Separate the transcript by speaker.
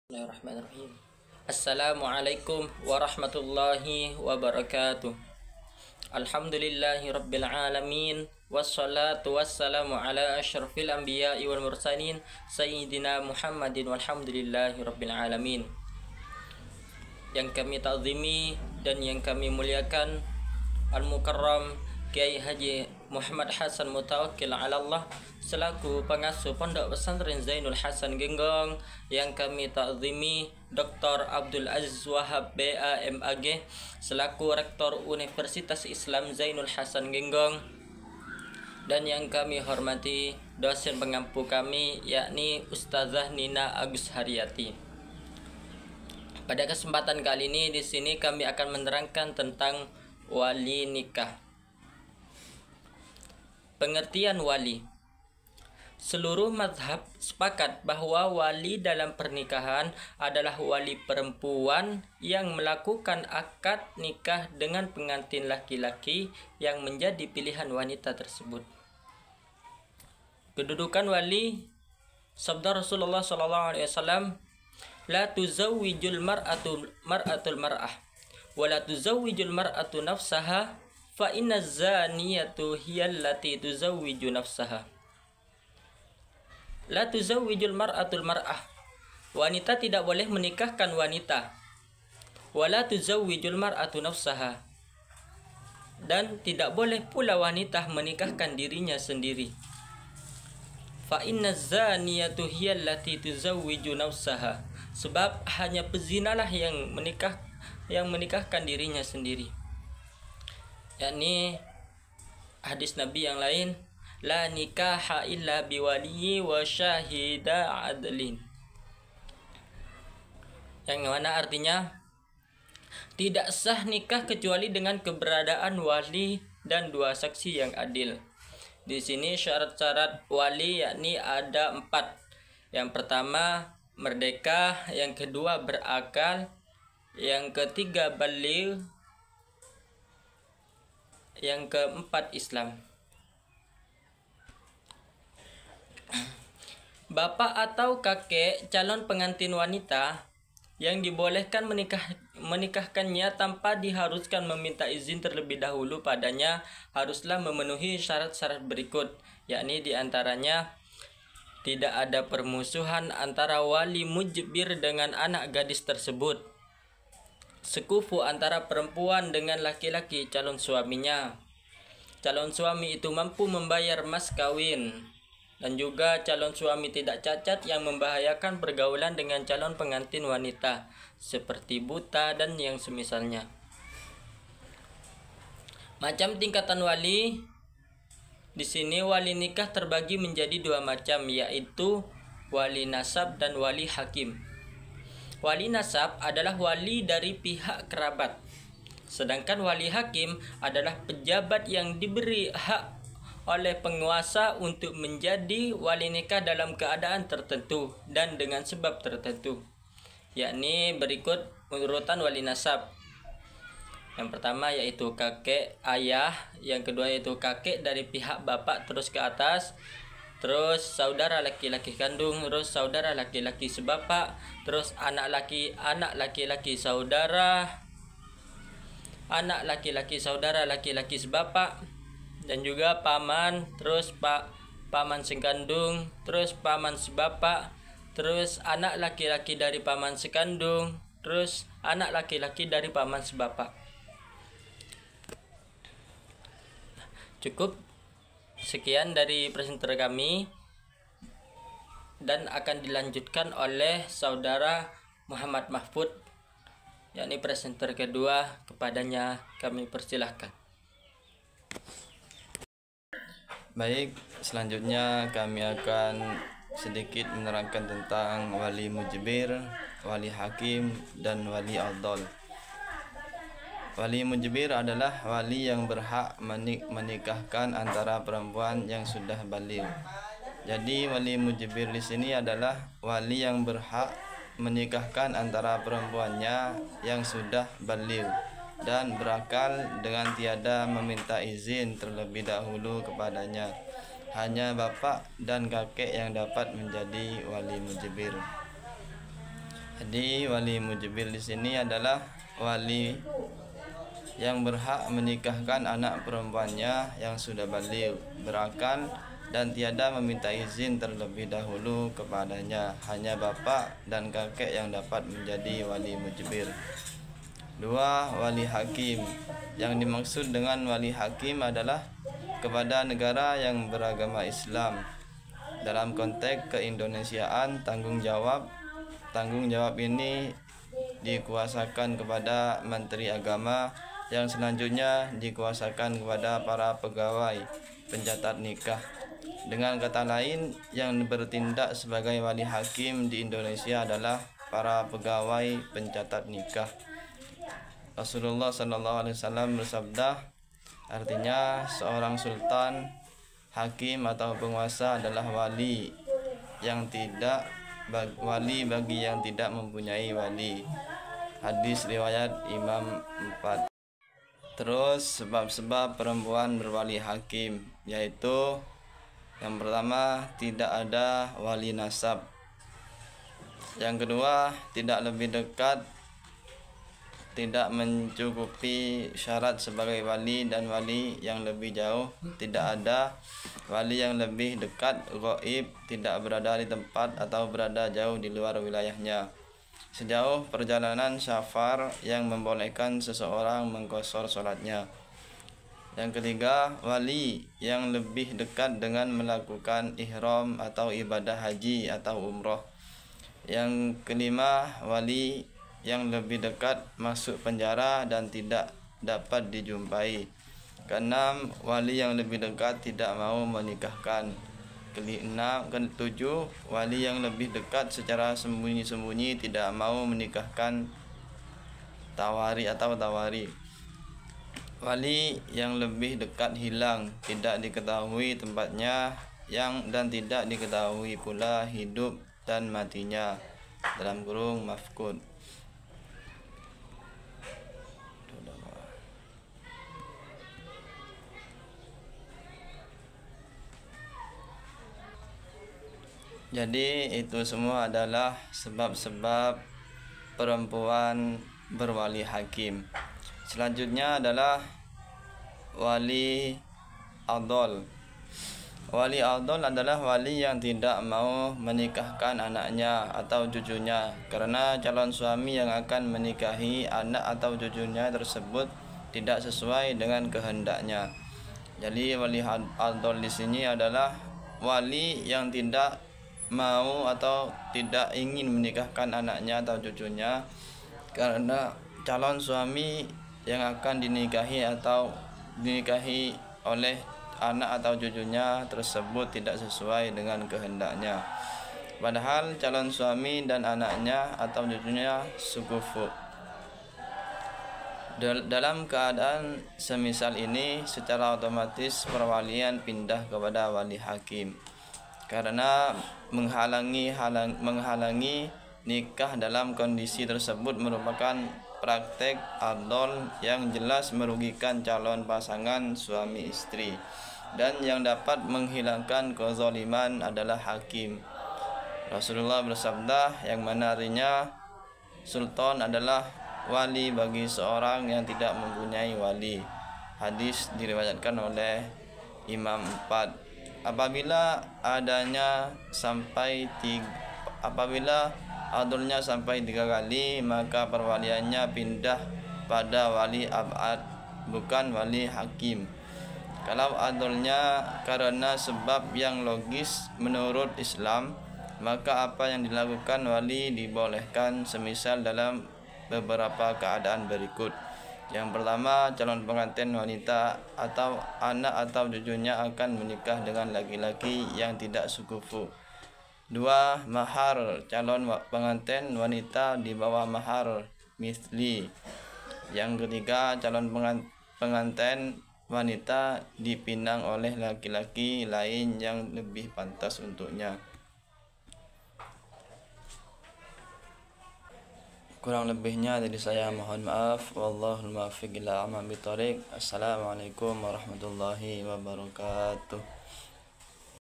Speaker 1: Bismillahirrahmanirrahim. Assalamualaikum warahmatullahi wabarakatuh. Alhamdulillahi rabbil alamin. Wassalatu wassalamu ala asyrafil anbiya'i wal mursalin Sayyidina Muhammadin walhamdulillahi rabbil alamin. Yang kami ta'zimi dan yang kami muliakan, Al-Mukarram Kiai Haji Muhammad Hasan Mutawakkil ala Allah selaku pengasuh Pondok Pesantren Zainul Hasan Genggong, yang kami ta'zimi Dr. Abdul Aziz Wahab BAMAG selaku Rektor Universitas Islam Zainul Hasan Genggong, dan yang kami hormati dosen pengampu kami yakni Ustazah Nina Agus Haryati. Pada kesempatan kali ini di sini kami akan menerangkan tentang wali nikah. Pengertian wali. Seluruh mazhab sepakat bahwa wali dalam pernikahan adalah wali perempuan yang melakukan akad nikah dengan pengantin laki-laki yang menjadi pilihan wanita tersebut. Kedudukan wali, sabda Rasulullah SAW, la tuzawwijul mar'atul mar'ah wa la tuzawwijul mar'atu nafsaha fa inna zaniyatu hiyallati tuzawwiju nafsaha. La tuzawwijul mar'atul mar'ah, wanita tidak boleh menikahkan wanita. Wala tuzawwijul mar'atu nafsaha, dan tidak boleh pula wanita menikahkan dirinya sendiri. Fa inna zaniyatu hiyallati tuzawwiju nafsaha, sebab hanya pezinalah yang menikahkan dirinya sendiri. Yakni hadis Nabi yang lain, la nikaha illa biwaliyi wa syahida adlin, yang mana artinya tidak sah nikah kecuali dengan keberadaan wali dan dua saksi yang adil. Di sini syarat-syarat wali yakni ada 4. Yang pertama merdeka, yang kedua berakal, yang ketiga baligh, yang keempat Islam. Bapak atau kakek calon pengantin wanita yang dibolehkan menikahkannya tanpa diharuskan meminta izin terlebih dahulu padanya haruslah memenuhi syarat-syarat berikut, yakni diantaranya tidak ada permusuhan antara wali mujbir dengan anak gadis tersebut, sekufu antara perempuan dengan laki-laki calon suaminya, calon suami itu mampu membayar mas kawin, dan juga calon suami tidak cacat yang membahayakan pergaulan dengan calon pengantin wanita seperti buta dan yang semisalnya. Macam tingkatan wali, di sini wali nikah terbagi menjadi 2 macam, yaitu wali nasab dan wali hakim. Wali nasab adalah wali dari pihak kerabat, sedangkan wali hakim adalah pejabat yang diberi hak oleh penguasa untuk menjadi wali nikah dalam keadaan tertentu dan dengan sebab tertentu. Yakni berikut urutan wali nasab. Yang pertama yaitu kakek ayah, yang kedua yaitu kakek dari pihak bapak terus ke atas, terus saudara laki-laki kandung, terus saudara laki-laki sebapak, terus anak laki-laki saudara, anak laki-laki saudara laki-laki sebapak, dan juga paman, terus paman sekandung, terus paman sebapak, terus anak laki-laki dari paman sekandung, terus anak laki-laki dari paman sebapak. Cukup sekian dari presenter kami, dan akan dilanjutkan oleh saudara Muhammad Mahfud, yakni presenter kedua. Kepadanya kami persilahkan.
Speaker 2: Baik, selanjutnya kami akan sedikit menerangkan tentang wali mujbir, wali hakim, dan wali adl. Wali mujbir adalah wali yang berhak menikahkan antara perempuan yang sudah baligh. Jadi wali mujbir di sini adalah wali yang berhak menikahkan antara perempuannya yang sudah baligh dan berakal dengan tiada meminta izin terlebih dahulu kepadanya. Hanya bapak dan kakek yang dapat menjadi wali mujbir. Jadi wali mujbir di sini adalah wali yang berhak menikahkan anak perempuannya yang sudah baligh, berakal dan tiada meminta izin terlebih dahulu kepadanya. Hanya bapak dan kakek yang dapat menjadi wali mujbir. 2. Wali hakim. Yang dimaksud dengan wali hakim adalah kepada negara yang beragama Islam. Dalam konteks keindonesiaan, tanggung jawab ini dikuasakan kepada Menteri Agama, yang selanjutnya dikuasakan kepada para pegawai pencatat nikah. Dengan kata lain, yang bertindak sebagai wali hakim di Indonesia adalah para pegawai pencatat nikah. Rasulullah SAW bersabda, artinya seorang sultan, hakim atau penguasa adalah wali bagi yang tidak mempunyai wali. Hadis riwayat Imam 4. Terus sebab-sebab perempuan berwali hakim, yaitu yang pertama, tidak ada wali nasab. Yang kedua, tidak lebih dekat, tidak mencukupi syarat sebagai wali, dan wali yang lebih jauh, tidak ada wali yang lebih dekat, gaib, tidak berada di tempat atau berada jauh di luar wilayahnya, sejauh perjalanan safar yang membolehkan seseorang mengqashar sholatnya. Yang ketiga, wali yang lebih dekat dengan melakukan ihram atau ibadah haji atau umroh. Yang kelima, wali yang lebih dekat masuk penjara dan tidak dapat dijumpai. Keenam, wali yang lebih dekat tidak mau menikahkan. Ketujuh, wali yang lebih dekat secara sembunyi-sembunyi tidak mau menikahkan tawari. Wali yang lebih dekat hilang, tidak diketahui tempatnya dan tidak diketahui pula hidup dan matinya, dalam kurung mafqud. Jadi itu semua adalah sebab-sebab perempuan berwali hakim. Selanjutnya adalah wali adol. Wali adol adalah wali yang tidak mau menikahkan anaknya atau cucunya karena calon suami yang akan menikahi anak atau cucunya tersebut tidak sesuai dengan kehendaknya. Jadi wali adol di sini adalah wali yang tidak mau atau tidak ingin menikahkan anaknya atau cucunya karena calon suami yang akan dinikahi oleh anak atau cucunya tersebut tidak sesuai dengan kehendaknya, padahal calon suami dan anaknya atau cucunya sukufu. Dalam keadaan semisal ini, secara otomatis perwalian pindah kepada wali hakim karena menghalangi nikah dalam kondisi tersebut merupakan praktek adol yang jelas merugikan calon pasangan suami istri, dan yang dapat menghilangkan kezaliman adalah hakim. Rasulullah bersabda, yang mana artinya sultan adalah wali bagi seorang yang tidak mempunyai wali. Hadis diriwayatkan oleh Imam 4. Apabila adolnya sampai 3 kali, maka perwaliannya pindah pada wali abad, bukan wali hakim. Kalau adolnya karena sebab yang logis menurut Islam, maka apa yang dilakukan wali dibolehkan, semisal dalam beberapa keadaan berikut. Yang pertama, calon pengantin wanita atau anak atau cucunya akan menikah dengan laki-laki yang tidak sukufu. 2. Mahar calon pengantin wanita di bawah mahar misli. Yang ketiga, calon pengantin wanita dipinang oleh laki-laki lain yang lebih pantas untuknya. Kurang lebihnya dari saya mohon maaf. Wallahul muwaffiq ila aqwamit thoriq. Assalamualaikum warahmatullahi wabarakatuh.